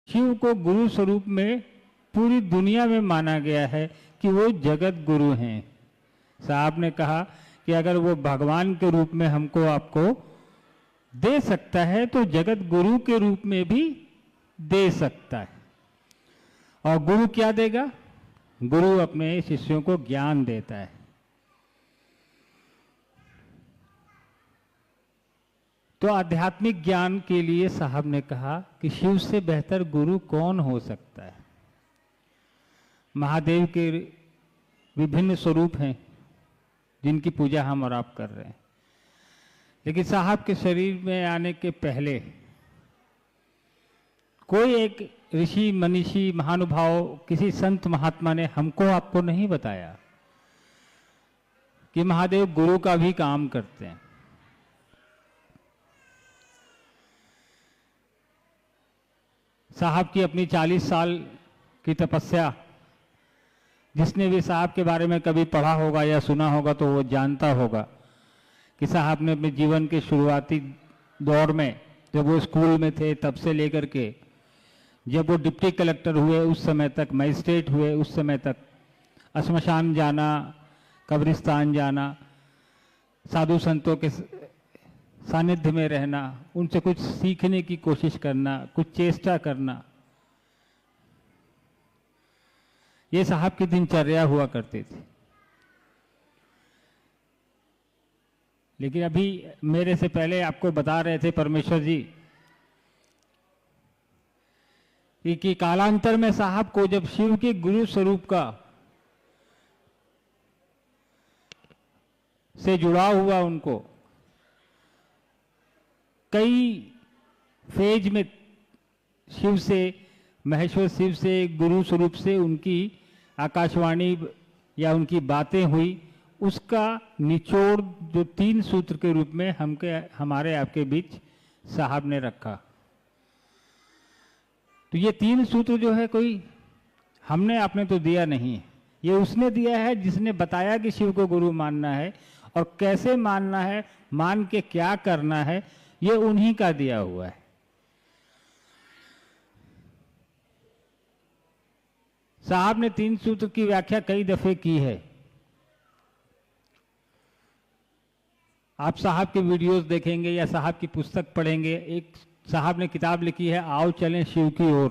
शिव को गुरु स्वरूप में पूरी दुनिया में माना गया है कि वो जगत गुरु हैं। साहब ने कहा कि अगर वो भगवान के रूप में हमको आपको दे सकता है तो जगत गुरु के रूप में भी दे सकता है। और गुरु क्या देगा? गुरु अपने शिष्यों को ज्ञान देता है। तो आध्यात्मिक ज्ञान के लिए साहब ने कहा कि शिव से बेहतर गुरु कौन हो सकता है। महादेव के विभिन्न स्वरूप हैं जिनकी पूजा हम और आप कर रहे हैं, लेकिन साहब के शरीर में आने के पहले कोई एक ऋषि मनीषी महानुभाव किसी संत महात्मा ने हमको आपको नहीं बताया कि महादेव गुरु का भी काम करते हैं। साहब की अपनी 40 साल की तपस्या, जिसने भी साहब के बारे में कभी पढ़ा होगा या सुना होगा तो वो जानता होगा कि साहब ने अपने जीवन के शुरुआती दौर में, जब वो स्कूल में थे तब से लेकर के जब वो डिप्टी कलेक्टर हुए उस समय तक, मजिस्ट्रेट हुए उस समय तक, श्मशान जाना, कब्रिस्तान जाना, साधु संतों के सानिध्य में रहना, उनसे कुछ सीखने की कोशिश करना, कुछ चेष्टा करना, ये साहब की दिनचर्या हुआ करती थी। लेकिन अभी मेरे से पहले आपको बता रहे थे परमेश्वर जी कि कालांतर में साहब को जब शिव के गुरु स्वरूप का से जुड़ाव हुआ, उनको कई फेज में शिव से, महेश्वर शिव से, गुरु स्वरूप से उनकी आकाशवाणी या उनकी बातें हुई, उसका निचोड़ जो 3 सूत्र के रूप में हमारे आपके बीच साहब ने रखा। तो ये 3 सूत्र जो है कोई हमने आपने तो दिया नहीं है, ये उसने दिया है जिसने बताया कि शिव को गुरु मानना है और कैसे मानना है, मान के क्या करना है, ये उन्हीं का दिया हुआ है। साहब ने 3 सूत्र की व्याख्या कई दफे की है। आप साहब के वीडियोस देखेंगे या साहब की पुस्तक पढ़ेंगे, एक साहब ने किताब लिखी है आओ चलें शिव की ओर,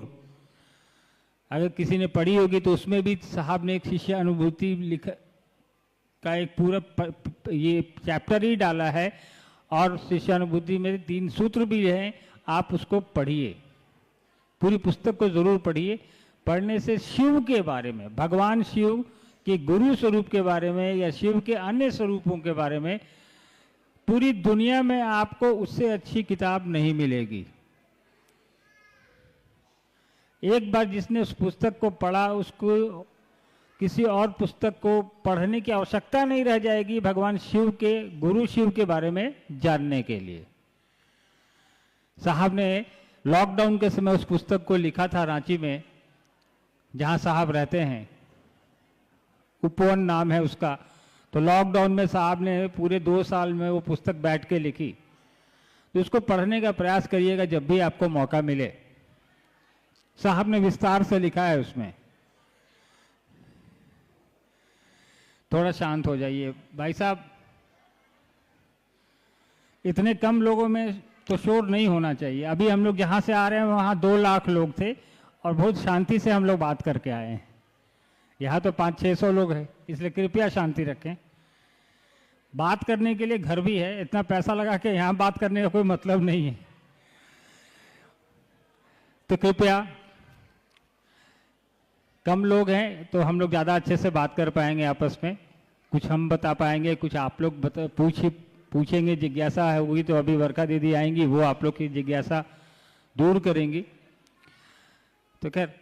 अगर किसी ने पढ़ी होगी तो उसमें भी साहब ने एक शिष्य अनुभूति लिखा का एक पूरा ये चैप्टर ही डाला है और शिष्य अनुभूति में 3 सूत्र भी हैं। आप उसको पढ़िए, पूरी पुस्तक को जरूर पढ़िए। पढ़ने से शिव के बारे में, भगवान शिव के गुरु स्वरूप के बारे में या शिव के अन्य स्वरूपों के बारे में पूरी दुनिया में आपको उससे अच्छी किताब नहीं मिलेगी। एक बार जिसने उस पुस्तक को पढ़ा, उसको किसी और पुस्तक को पढ़ने की आवश्यकता नहीं रह जाएगी भगवान शिव के, गुरु शिव के बारे में जानने के लिए। साहब ने लॉकडाउन के समय उस पुस्तक को लिखा था रांची में, जहां साहब रहते हैं, उपवन नाम है उसका। तो लॉकडाउन में साहब ने पूरे 2 साल में वो पुस्तक बैठ के लिखी। तो उसको पढ़ने का प्रयास करिएगा जब भी आपको मौका मिले। साहब ने विस्तार से लिखा है उसमें। थोड़ा शांत हो जाइए भाई साहब, इतने कम लोगों में तो शोर नहीं होना चाहिए। अभी हम लोग जहां से आ रहे हैं वहां 2 लाख लोग थे और बहुत शांति से हम लोग बात करके आए हैं। यहाँ तो 500-600 लोग हैं, इसलिए कृपया शांति रखें। बात करने के लिए घर भी है, इतना पैसा लगा के यहाँ बात करने का कोई मतलब नहीं है। तो कृपया, कम लोग हैं तो हम लोग ज़्यादा अच्छे से बात कर पाएंगे आपस में, कुछ हम बता पाएंगे, कुछ आप लोग पूछेंगे। जिज्ञासा है हुई तो अभी वर्षा दीदी आएंगी, वो आप लोग की जिज्ञासा दूर करेंगी। तो खैर,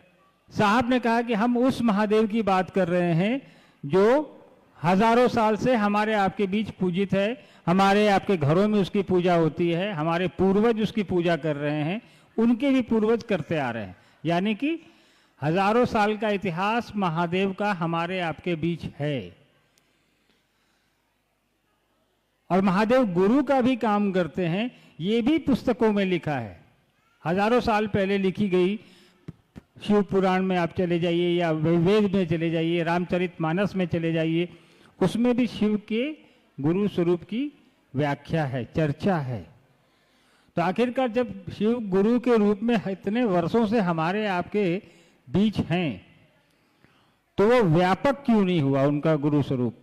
साहब ने कहा कि हम उस महादेव की बात कर रहे हैं जो हजारों साल से हमारे आपके बीच पूजित है, हमारे आपके घरों में उसकी पूजा होती है, हमारे पूर्वज उसकी पूजा कर रहे हैं, उनके भी पूर्वज करते आ रहे हैं। यानी कि हजारों साल का इतिहास महादेव का हमारे आपके बीच है। और महादेव गुरु का भी काम करते हैं, ये भी पुस्तकों में लिखा है। हजारों साल पहले लिखी गई शिव पुराण में आप चले जाइए या वेद में चले जाइए, रामचरितमानस में चले जाइए, उसमें भी शिव के गुरु स्वरूप की व्याख्या है, चर्चा है। तो आखिरकार जब शिव गुरु के रूप में इतने वर्षों से हमारे आपके बीच हैं, तो वो व्यापक क्यों नहीं हुआ उनका गुरु स्वरूप?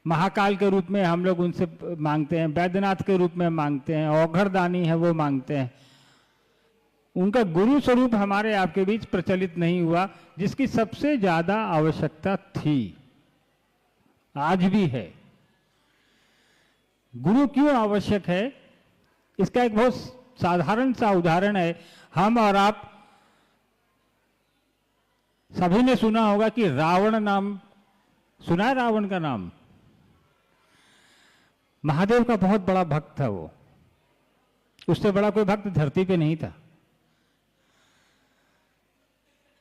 महाकाल के रूप में हम लोग उनसे मांगते हैं, वैद्यनाथ के रूप में मांगते हैं, औघड़दानी है वो मांगते हैं। उनका गुरु स्वरूप हमारे आपके बीच प्रचलित नहीं हुआ, जिसकी सबसे ज्यादा आवश्यकता थी, आज भी है। गुरु क्यों आवश्यक है, इसका एक बहुत साधारण सा उदाहरण है। हम और आप सभी ने सुना होगा कि रावण नाम सुना है, रावण का नाम। महादेव का बहुत बड़ा भक्त था वो, उससे बड़ा कोई भक्त धरती पे नहीं था।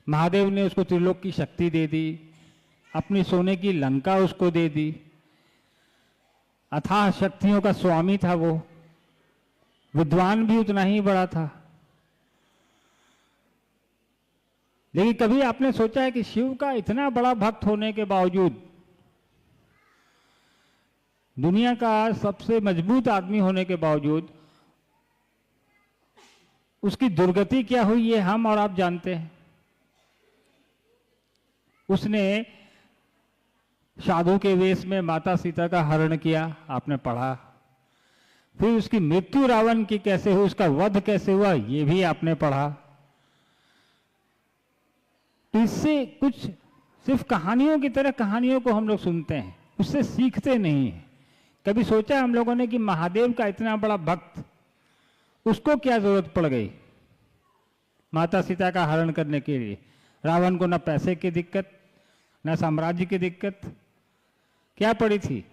महादेव ने उसको त्रिलोक की शक्ति दे दी, अपनी सोने की लंका उसको दे दी, अथाह शक्तियों का स्वामी था वो, विद्वान भी उतना ही बड़ा था। लेकिन कभी आपने सोचा है कि शिव का इतना बड़ा भक्त होने के बावजूद, दुनिया का सबसे मजबूत आदमी होने के बावजूद, उसकी दुर्गति क्या हुई ये हम और आप जानते हैं। उसने साधु के वेश में माता सीता का हरण किया, आपने पढ़ा। फिर उसकी मृत्यु रावण की कैसे हुई, उसका वध कैसे हुआ, ये भी आपने पढ़ा। तो इससे कुछ सिर्फ कहानियों की तरह कहानियों को हम लोग सुनते हैं, उससे सीखते नहीं हैं। कभी सोचा हम लोगों ने कि महादेव का इतना बड़ा भक्त, उसको क्या जरूरत पड़ गई माता सीता का हरण करने के लिए? रावण को ना पैसे की दिक्कत, ना साम्राज्य की दिक्कत, क्या पड़ी थी?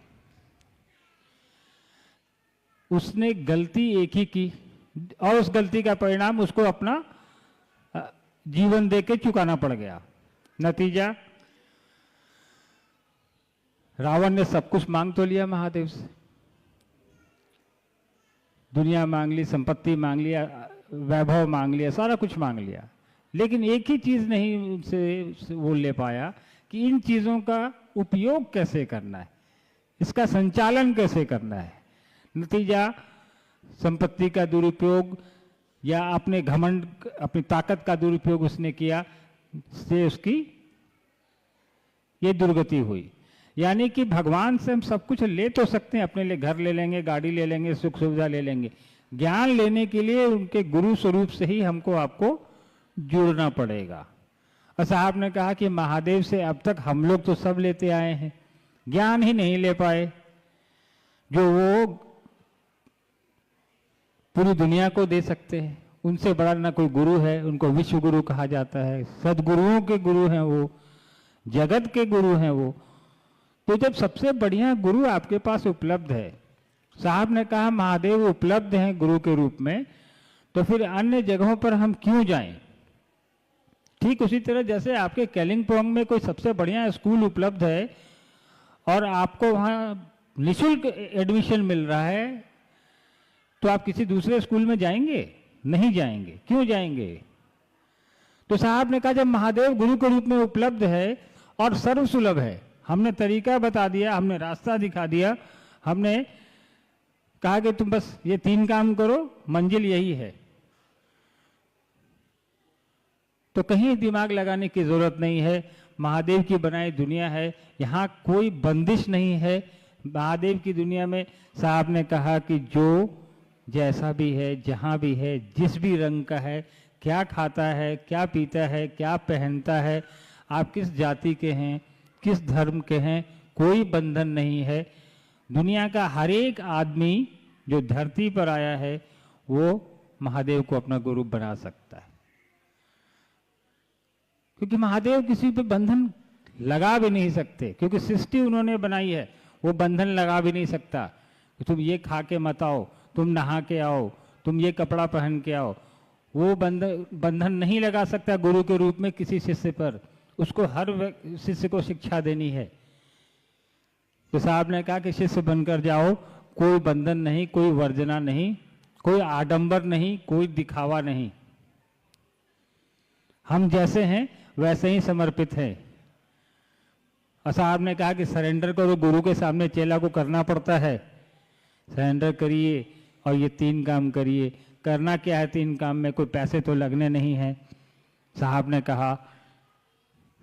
उसने गलती एक ही की और उस गलती का परिणाम उसको अपना जीवन देके चुकाना पड़ गया। नतीजा, रावण ने सब कुछ मांग तो लिया महादेव से, दुनिया मांग ली, संपत्ति मांग लिया, वैभव मांग लिया, सारा कुछ मांग लिया, लेकिन एक ही चीज नहीं उनसे वो ले पाया कि इन चीजों का उपयोग कैसे करना है, इसका संचालन कैसे करना है। नतीजा, संपत्ति का दुरुपयोग या अपने घमंड, अपनी ताकत का दुरुपयोग उसने किया, से उसकी ये दुर्गति हुई। यानी कि भगवान से हम सब कुछ ले तो सकते हैं, अपने लिए घर ले लेंगे, गाड़ी ले लेंगे, सुख सुविधा ले लेंगे, ज्ञान लेने के लिए उनके गुरु स्वरूप से ही हमको आपको जुड़ना पड़ेगा। और साहब ने कहा कि महादेव से अब तक हम लोग तो सब लेते आए हैं, ज्ञान ही नहीं ले पाए जो वो पूरी दुनिया को दे सकते हैं। उनसे बड़ा ना कोई गुरु है, उनको विश्व गुरु कहा जाता है, सदगुरुओं के गुरु हैं वो, जगत के गुरु हैं वो। तो जब सबसे बढ़िया गुरु आपके पास उपलब्ध है, साहब ने कहा महादेव उपलब्ध हैं गुरु के रूप में, तो फिर अन्य जगहों पर हम क्यों जाएं? ठीक उसी तरह जैसे आपके कालिंपोंग में कोई सबसे बढ़िया स्कूल उपलब्ध है और आपको वहां निःशुल्क एडमिशन मिल रहा है, तो आप किसी दूसरे स्कूल में जाएंगे? नहीं जाएंगे। क्यों जाएंगे? तो साहब ने कहा जब महादेव गुरु के रूप में उपलब्ध है और सर्वसुलभ है, हमने तरीका बता दिया, हमने रास्ता दिखा दिया, हमने कहा कि तुम बस ये 3 काम करो, मंजिल यही है, तो कहीं दिमाग लगाने की जरूरत नहीं है। महादेव की बनाई दुनिया है, यहाँ कोई बंदिश नहीं है। महादेव की दुनिया में साहब ने कहा कि जो जैसा भी है, जहाँ भी है, जिस भी रंग का है, क्या खाता है, क्या पीता है, क्या पहनता है, आप किस जाति के हैं, किस धर्म के हैं, कोई बंधन नहीं है। दुनिया का हर एक आदमी जो धरती पर आया है वो महादेव को अपना गुरु बना सकता है, क्योंकि महादेव किसी पे बंधन लगा भी नहीं सकते, क्योंकि सृष्टि उन्होंने बनाई है, वो बंधन लगा भी नहीं सकता कि तुम ये खा के मत आओ, तुम नहा के आओ, तुम ये कपड़ा पहन के आओ। वो बंधन नहीं लगा सकता गुरु के रूप में किसी शिष्य पर, उसको हर शिष्य को शिक्षा देनी है। तो साहब ने कहा कि शिष्य बनकर जाओ, कोई बंधन नहीं, कोई वर्जना नहीं, कोई आडंबर नहीं, कोई दिखावा नहीं। हम जैसे हैं वैसे ही समर्पित हैं। और साहब ने कहा कि सरेंडर करो, गुरु के सामने चेला को करना पड़ता है। सरेंडर करिए और ये 3 काम करिए। करना क्या है 3 काम में? कोई पैसे तो लगने नहीं है। साहब ने कहा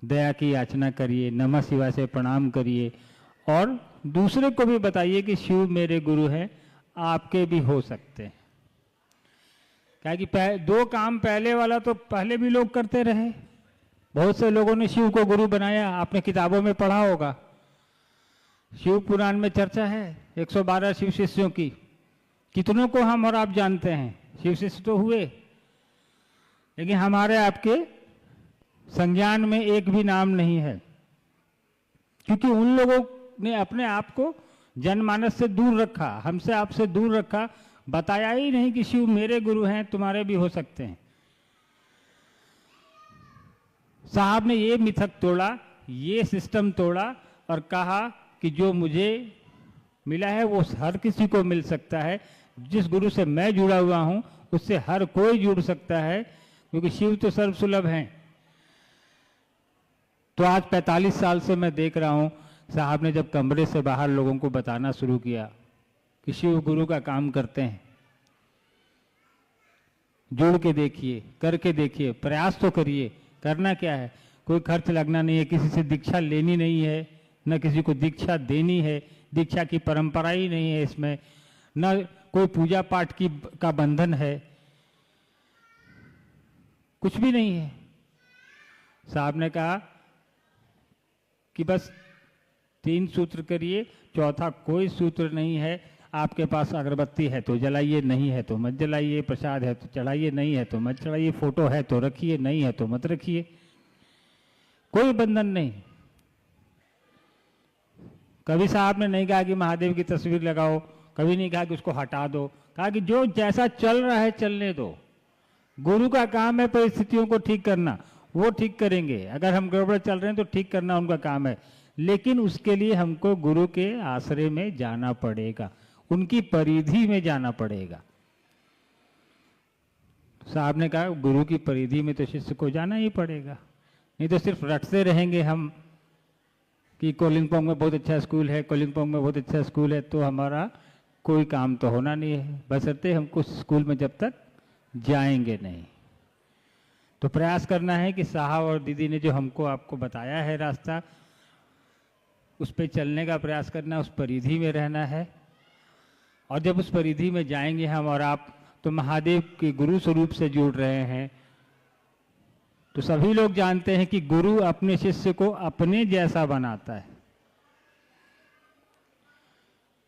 दया की याचना करिए, नमः शिवाय से प्रणाम करिए और दूसरे को भी बताइए कि शिव मेरे गुरु हैं, आपके भी हो सकते हैं। क्या कि 2 काम पहले वाला तो पहले भी लोग करते रहे। बहुत से लोगों ने शिव को गुरु बनाया, आपने किताबों में पढ़ा होगा। शिव पुराण में चर्चा है 112 शिव शिष्यों की। कितनों को हम और आप जानते हैं? शिव शिष्य तो हुए, लेकिन हमारे आपके संज्ञान में एक भी नाम नहीं है, क्योंकि उन लोगों ने अपने आप को जनमानस से दूर रखा, हमसे आपसे दूर रखा, बताया ही नहीं कि शिव मेरे गुरु हैं, तुम्हारे भी हो सकते हैं। साहब ने ये मिथक तोड़ा, ये सिस्टम तोड़ा और कहा कि जो मुझे मिला है वो हर किसी को मिल सकता है। जिस गुरु से मैं जुड़ा हुआ हूं उससे हर कोई जुड़ सकता है, क्योंकि शिव तो सर्वसुलभ हैं। तो आज 45 साल से मैं देख रहा हूं, साहब ने जब कमरे से बाहर लोगों को बताना शुरू किया कि शिव गुरु का काम करते हैं, जुड़ के देखिए, करके देखिए, प्रयास तो करिए। करना क्या है? कोई खर्च लगना नहीं है, किसी से दीक्षा लेनी नहीं है, न किसी को दीक्षा देनी है। दीक्षा की परंपरा ही नहीं है इसमें, न कोई पूजा पाठ का बंधन है, कुछ भी नहीं है। साहब ने कहा कि बस 3 सूत्र करिए, चौथा कोई सूत्र नहीं है। आपके पास अगरबत्ती है तो जलाइए, नहीं है तो मत जलाइए। प्रसाद है तो चढ़ाइए, नहीं है तो मत चढ़ाइए। फोटो है तो रखिए, नहीं है तो मत रखिए। कोई बंधन नहीं। कभी साहब ने नहीं कहा कि महादेव की तस्वीर लगाओ, कभी नहीं कहा कि उसको हटा दो। कहा कि जो जैसा चल रहा है चलने दो। गुरु का काम है परिस्थितियों को ठीक करना, वो ठीक करेंगे। अगर हम गड़बड़ चल रहे हैं तो ठीक करना उनका काम है, लेकिन उसके लिए हमको गुरु के आश्रय में जाना पड़ेगा, उनकी परिधि में जाना पड़ेगा। साहब ने कहा गुरु की परिधि में तो शिष्य को जाना ही पड़ेगा, नहीं तो सिर्फ रटते रहेंगे हम कि कोलिंगपोंग में बहुत अच्छा स्कूल है, कोलिंगपोंग में बहुत अच्छा स्कूल है, तो हमारा कोई काम तो होना नहीं है, बशर्ते हमको स्कूल में जब तक जाएंगे नहीं। तो प्रयास करना है कि साहब और दीदी ने जो हमको आपको बताया है रास्ता, उस पर चलने का प्रयास करना, उस परिधि में रहना है। और जब उस परिधि में जाएंगे हम और आप, तो महादेव के गुरु स्वरूप से जुड़ रहे हैं। तो सभी लोग जानते हैं कि गुरु अपने शिष्य को अपने जैसा बनाता है।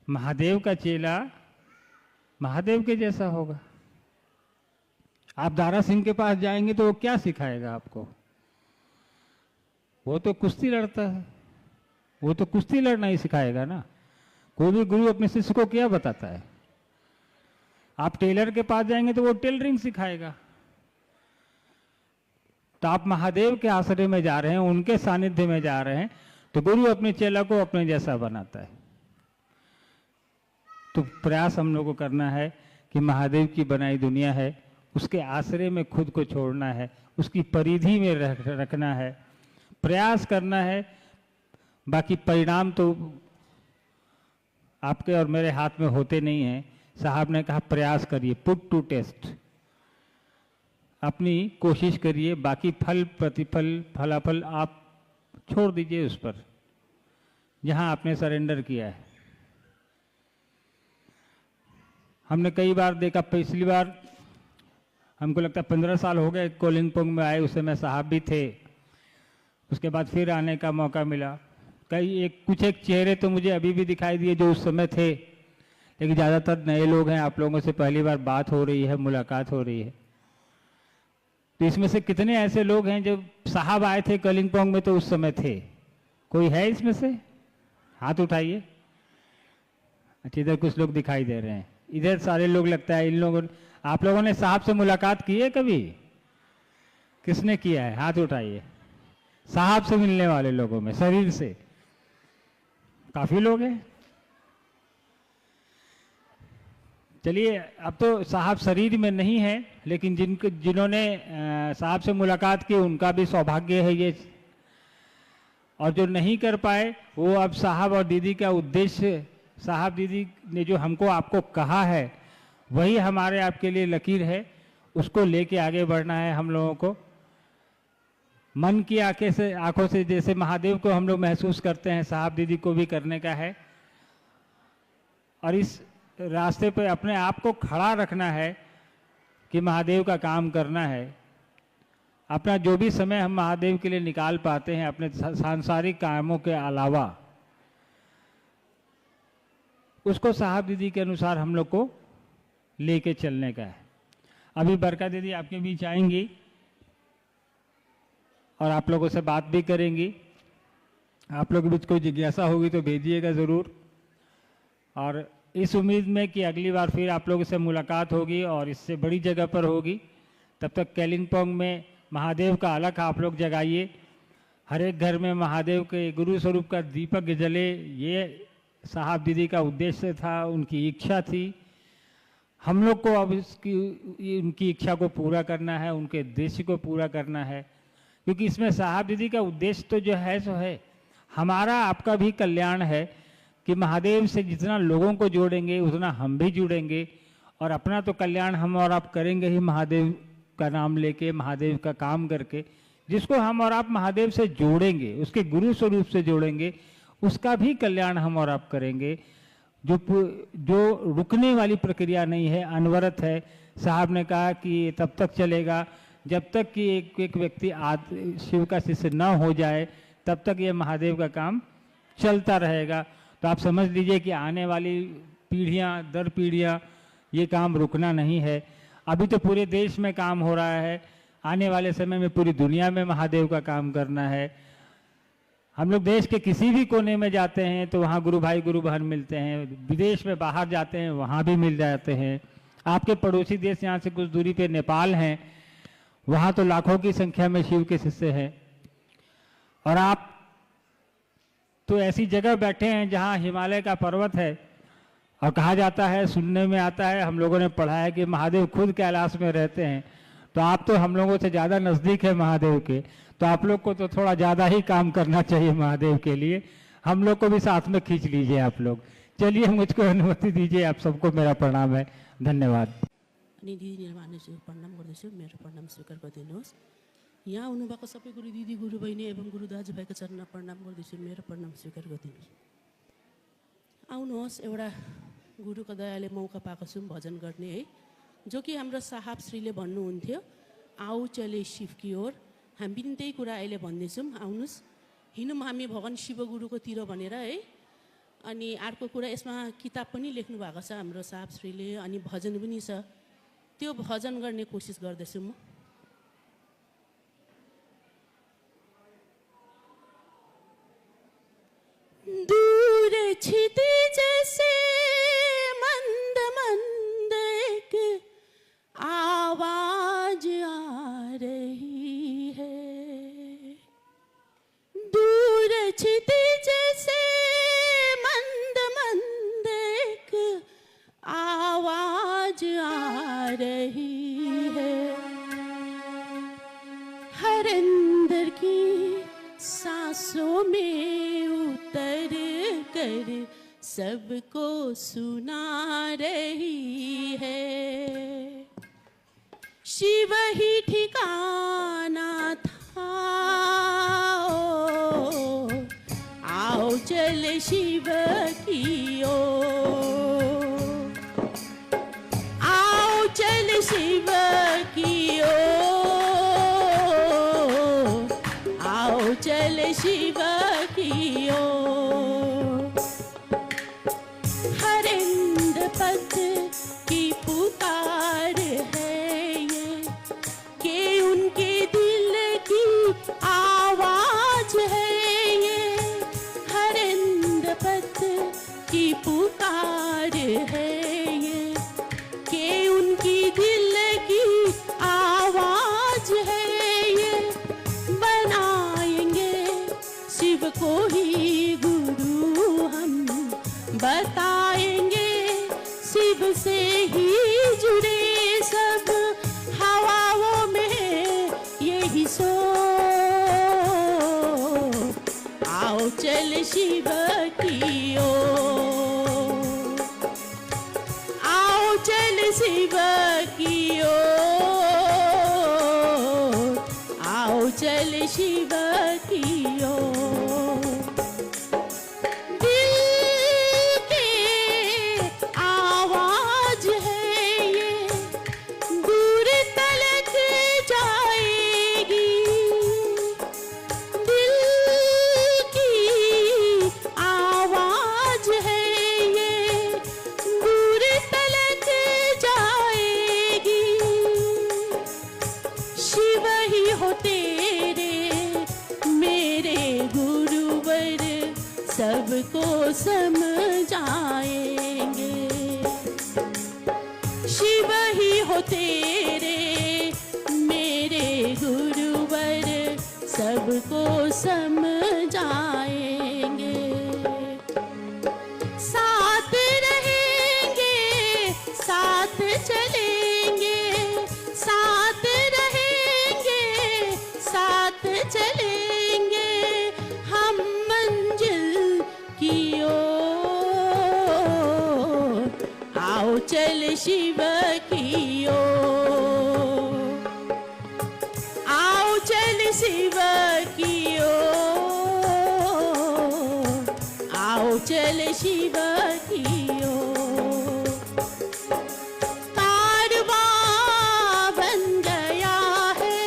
महादेव का चेला महादेव के जैसा होगा। आप दारा सिंह के पास जाएंगे तो वो क्या सिखाएगा आपको? वो तो कुश्ती लड़ता है, वो तो कुश्ती लड़ना ही सिखाएगा ना। कोई भी गुरु अपने शिष्य को क्या बताता है? आप टेलर के पास जाएंगे तो वो टेलरिंग सिखाएगा। तो आप महादेव के आश्रय में जा रहे हैं, उनके सानिध्य में जा रहे हैं, तो गुरु अपने चेला को अपने जैसा बनाता है। तो प्रयास हम लोग को करना है कि महादेव की बनाई दुनिया है, उसके आश्रय में खुद को छोड़ना है, उसकी परिधि में रखना है, प्रयास करना है। बाकी परिणाम तो आपके और मेरे हाथ में होते नहीं हैं। साहब ने कहा प्रयास करिए, पुट टू टेस्ट, अपनी कोशिश करिए, बाकी फल प्रतिफल फलाफल आप छोड़ दीजिए उस पर, जहां आपने सरेंडर किया है। हमने कई बार देखा, पिछली बार हमको लगता है 15 साल हो गए कोलिंगपोंग में आए, उस समय साहब भी थे, उसके बाद फिर आने का मौका मिला। कुछ एक चेहरे तो मुझे अभी भी दिखाई दिए जो उस समय थे, लेकिन ज़्यादातर नए लोग हैं। आप लोगों से पहली बार बात हो रही है, मुलाकात हो रही है। तो इसमें से कितने ऐसे लोग हैं जो साहब आए थे कोलिंगपोंग में तो उस समय थे? कोई है इसमें से? हाथ उठाइए। अच्छा, इधर कुछ लोग दिखाई दे रहे हैं, इधर सारे लोग लगता है। इन लोगों, आप लोगों ने साहब से मुलाकात की है कभी? किसने किया है? हाथ उठाइए। साहब से मिलने वाले लोगों में शरीर से काफी लोग हैं। चलिए, अब तो साहब शरीर में नहीं है, लेकिन जिन्होंने साहब से मुलाकात की उनका भी सौभाग्य है ये, और जो नहीं कर पाए वो अब साहब और दीदी का उद्देश्य, साहब दीदी ने जो हमको आपको कहा है वही हमारे आपके लिए लकीर है, उसको लेके आगे बढ़ना है हम लोगों को। मन की आंखों से जैसे महादेव को हम लोग महसूस करते हैं, साहब दीदी को भी करने का है, और इस रास्ते पे अपने आप को खड़ा रखना है कि महादेव का काम करना है। अपना जो भी समय हम महादेव के लिए निकाल पाते हैं अपने सांसारिक कामों के अलावा, उसको साहब दीदी के अनुसार हम लोग को लेके चलने का है। अभी बरका दीदी आपके बीच आएंगी और आप लोगों से बात भी करेंगी। आप लोगों के बीच कोई जिज्ञासा होगी तो भेजिएगा ज़रूर, और इस उम्मीद में कि अगली बार फिर आप लोगों से मुलाकात होगी और इससे बड़ी जगह पर होगी। तब तक कालिम्पोंग में महादेव का अलग आप लोग जगाइए, हर एक घर में महादेव के गुरु स्वरूप का दीपक जले, ये साहब दीदी का उद्देश्य था, उनकी इच्छा थी। हम लोग को अब उनकी इच्छा को पूरा करना है, उनके उद्देश्य को पूरा करना है, क्योंकि इसमें साहब दीदी का उद्देश्य तो जो है सो है, हमारा आपका भी कल्याण है कि महादेव से जितना लोगों को जोड़ेंगे उतना हम भी जुड़ेंगे, और अपना तो कल्याण हम और आप करेंगे ही महादेव का नाम लेके, महादेव का काम करके। जिसको हम और आप महादेव से जोड़ेंगे, उसके गुरु स्वरूप से जोड़ेंगे, उसका भी कल्याण हम और आप करेंगे। जो रुकने वाली प्रक्रिया नहीं है, अनवरत है। साहब ने कहा कि तब तक चलेगा जब तक कि एक व्यक्ति शिव का शिष्य न हो जाए, तब तक ये महादेव का काम चलता रहेगा। तो आप समझ लीजिए कि आने वाली पीढ़ियां दर पीढ़ियां ये काम रुकना नहीं है। अभी तो पूरे देश में काम हो रहा है, आने वाले समय में पूरी दुनिया में महादेव का काम करना है। हम लोग देश के किसी भी कोने में जाते हैं तो वहाँ गुरु भाई गुरु बहन मिलते हैं, विदेश में बाहर जाते हैं वहाँ भी मिल जाते हैं। आपके पड़ोसी देश यहाँ से कुछ दूरी पे नेपाल हैं, वहाँ तो लाखों की संख्या में शिव के शिष्य हैं, और आप तो ऐसी जगह बैठे हैं जहाँ हिमालय का पर्वत है, और कहा जाता है, सुनने में आता है, हम लोगों ने पढ़ा है कि महादेव खुद कैलाश में रहते हैं। तो आप तो हम लोगों से ज़्यादा नज़दीक है महादेव के, तो आप लोग को तो थोड़ा ज़्यादा ही काम करना चाहिए महादेव के लिए। हम लोग को भी साथ में खींच लीजिए आप लोग। चलिए, मुझको अनुमति दीजिए। आप सबको मेरा प्रणाम है, धन्यवाद। दिदी निर्माणज्यू प्रणाम गर्दछु, मेरो प्रणाम स्वीकार गरिदिनुहोस्। यहाँ आउनुभएको सबै गुरु दिदी गुरु बहिनी एवं गुरु दाजुभाइको चरणमा प्रणाम गर्दछु, मेरो प्रणाम स्वीकार गरिदिनुहोस्। आउनुहोस्, एउटा गुरुको दयाले मौका पाएको छौँ भजन गर्ने है, जो कि हाम्रो साहब श्रीले भन्नुहुन्थ्यो, आऊ चले शिव की ओर। हामी पनि त्यही कुरा अहिले भन्दैछौँ, आउनुहोस् हिँडौँ हामी भगवान शिव गुरुकोतिर भनेर है। अनि अर्को कुरा, यसमा किताब पनि लेख्नु भएको छ हाम्रो साहब श्रीले, अनि भजन पनि छ, त्यो भजन गर्ने कोसिस गर्दैछु म। दूर छिती जैसे मंद मंद एक आवाज आ रही है, दूर छिती जैसे मंद मंद एक आवाज आ रही है, हर अंदर की सांसों में उतर कर सबको सुना रही है। शिव ही ठिकाना था, आओ चल शिव की ओर, आओ चल शिव की ओर, आओ चल शिव की ओर। हरिंद पद की पुकार है ये, कि उनके दिल की आवाज है ये, हरिंद पद की पुकार है ये, कि उनकी दिल की आवाज है ये। बनाएंगे शिव को ही गुरु हम, बताएंगे शिव से ही सो आओ चल शिव की ओर, आओ चल शिव की ओर, आओ चल शिव की ओर। दिल के आवाज है ये दूर तलक जाएगी, दिल की आवाज है ये दूर तलक जाएगी। शिव ही हो तेरे मेरे गुरुवर, सबको समझाएंगे। शिव ही हो तेरे मेरे गुरुवर, सबको समझाएंगे। साथ रहेंगे साथ चलेंगे, साथ रहेंगे साथ चलेंगे, हम मंजिल की ओर। आओ चल शिव की ओर, आओ चल शिव की ओर, आओ चल शिव की ओर। कारवां बन गया है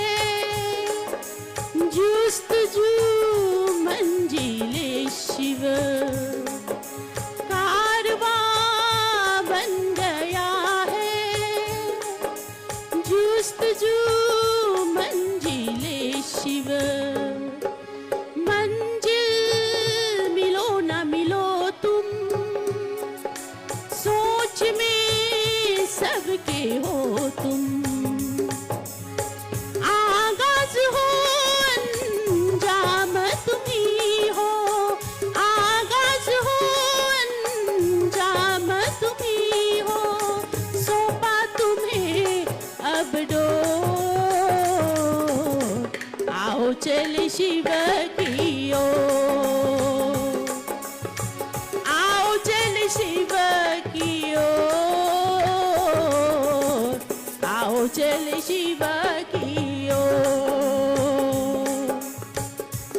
जुस्तजू मंजिले शिव, कारवां बन गया है जुस्तजू मंजिले शिव। मंजिल मिलो ना मिलो तुम, सोच में सबके हो तुम। आगाज हो अंजाम तुम्ही हो, आगाज हो अंजाम तुम्ही हो, सौंपा तुम्हें अब डोर। आओ चल शिव की ओर, आओ चल शिव की ओर, आओ चल शिव की ओर,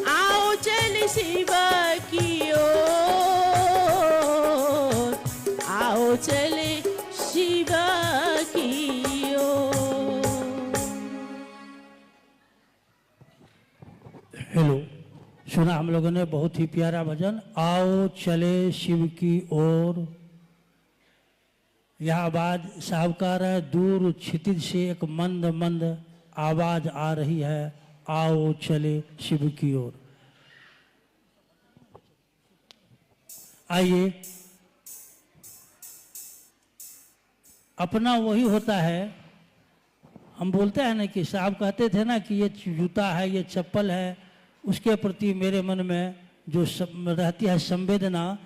आओ चल शिव की ओर, आओ चल शिव की ओर। हेलो, सुना हम लोगों ने बहुत ही प्यारा भजन, आओ चले शिव की ओर। यह आवाज साहबकार है, दूर क्षितिज से एक मंद मंद आवाज आ रही है, आओ चले शिव की ओर। आइए, अपना वही होता है। हम बोलते हैं ना कि साहब कहते थे ना कि ये जूता है, ये चप्पल है, उसके प्रति मेरे मन में जो रहती है संवेदना,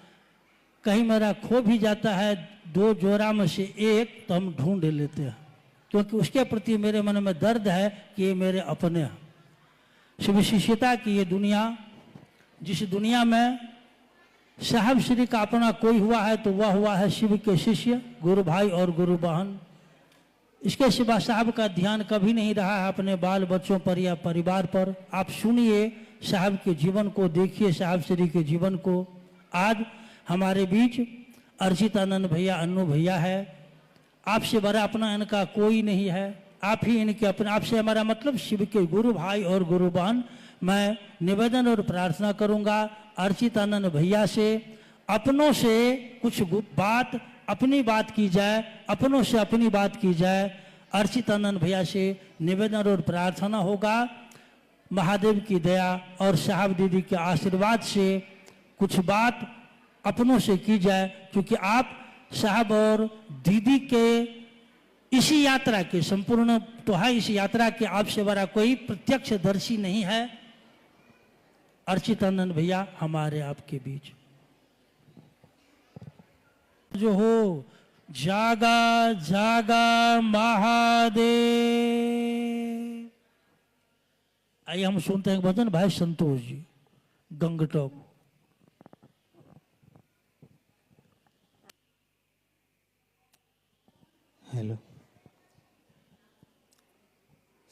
कहीं मेरा खो भी जाता है दो जोड़ा में से एक, तो हम ढूंढ लेते हैं, क्योंकि उसके प्रति मेरे मन में दर्द है कि ये मेरे अपने हैं। शिव शिष्यता की ये दुनिया, जिस दुनिया में साहब श्री का अपना कोई हुआ है तो वह हुआ है शिव के शिष्य, गुरु भाई और गुरु बहन। इसके सिवा साहब का ध्यान कभी नहीं रहा है अपने बाल बच्चों पर या परिवार पर। आप सुनिए साहब के जीवन को, देखिए साहब श्री के जीवन को। आज हमारे बीच अर्चितानंद भैया, अन्नू भैया है। आपसे बड़ा अपना इनका कोई नहीं है, आप ही इनके अपने। आपसे हमारा मतलब शिव के गुरु भाई और गुरु बहन। मैं निवेदन और प्रार्थना करूंगा अर्चितानंद भैया से, अपनों से कुछ बात, अपनी बात की जाए, अपनों से अपनी बात की जाए। अर्चितानंद भैया से निवेदन और प्रार्थना होगा, महादेव की दया और साहब दीदी के आशीर्वाद से कुछ बात अपनों से की जाए, क्योंकि आप साहब और दीदी के इसी यात्रा के संपूर्ण तो है, इस यात्रा के आपसे बड़ा कोई प्रत्यक्षदर्शी नहीं है। अर्चितानंद भैया हमारे आपके बीच जो हो, जागा जागा महादेव, आइए हम सुनते हैं भजन भाई संतोष जी, गंगटोक। हेलो।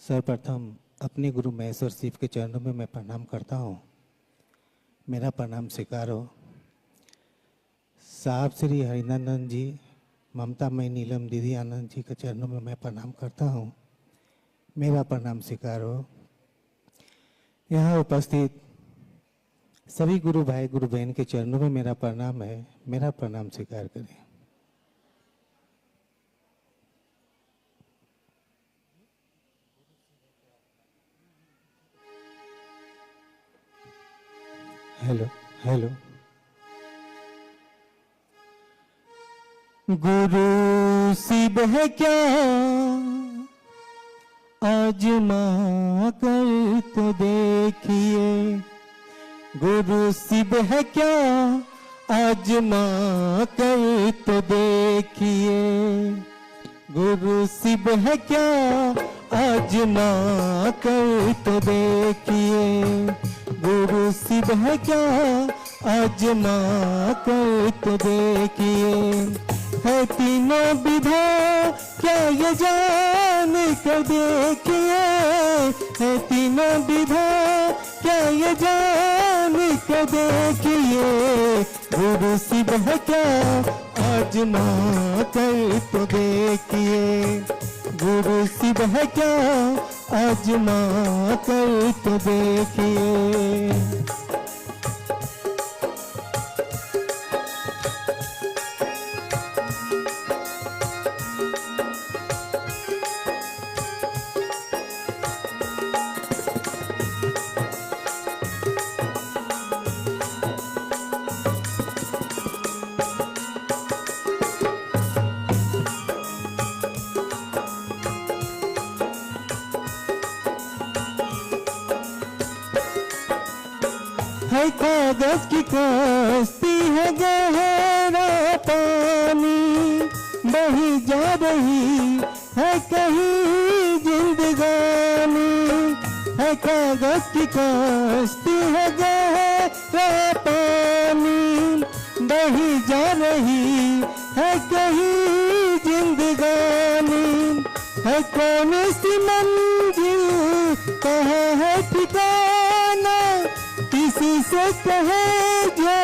सर्वप्रथम अपने गुरु महेश्वर शिव के चरणों में मैं प्रणाम करता हूँ। मेरा प्रणाम स्वीकार हो। साहब श्री हरिनंदन जी, ममता मई नीलम दीदी आनंद जी के चरणों में मैं प्रणाम करता हूँ। मेरा प्रणाम स्वीकार हो। यहाँ उपस्थित सभी गुरु भाई गुरु बहन के चरणों में मेरा प्रणाम है। मेरा प्रणाम स्वीकार करें। Hello hello. गुरु शिव है क्या आजमा कर तो देखिए। गुरु शिव है क्या आजमा कर तो देखिए। गुरु शिव है क्या आजमा कर तो देखिए। गुरु शिव है क्या आजमा कर तो देखिए। है तीनों विधा क्या ये जान कर देखिए। है तीनों विधा क्या ये जान कर देखिए। गुरु शिव है क्या आजमा कर तो देखिए। गुरु शिव है क्या आजमा कर तो देखिए। है कागज की कश्ती है गहरा पानी। बही जा रही है कहीं जिंदगानी। है कागज की कश्ती है गहरा पानी। बही जा रही है कहीं जिंदगानी। है कौन सी मंजिल कहाँ है ठिकाना। किसी से कहे जो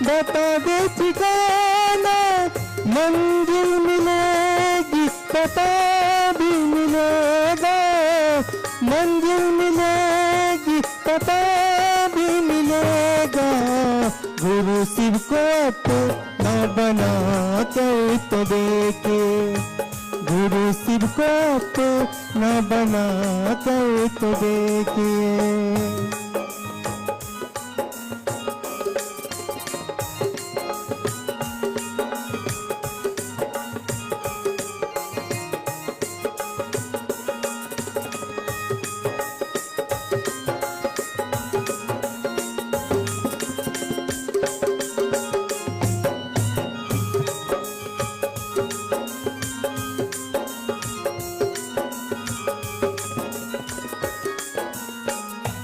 बता दे ठिकाना। मंजिल मिलेगी पता भी मिलेगा। मंजिल मिलेगी पता भी मिलेगा। गुरु शिव को अपना बना कर तो देखे। गुरु शिव को अपना बना कर तो देखिए।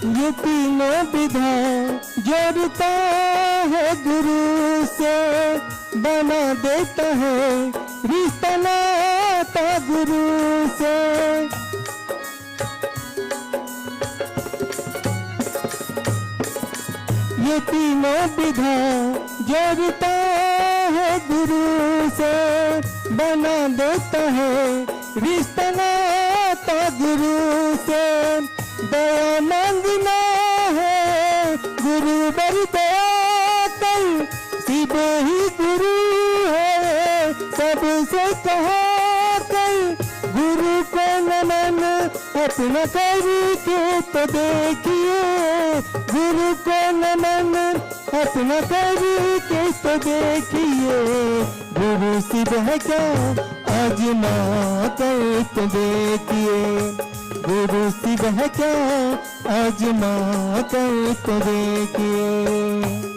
ये तीनों विधा जोड़ता है गुरु से। बना देता है रिश्ता नाता गुरु से। ये तीनों विधा जोड़ता है गुरु से। बना देता है रिश्ता नाता गुरु से। दया मांगना है गुरु बर दया कर। शिव ही गुरु है सबसे कहा कर। गुरु को नमन अपना करके तो देखिए। गुरु को नमन अपना करके तो देखिए। गुरु शिव है क्या आजमा कर तो देखिए। गुरु शिव है क्या आजमा कर तो देखिए।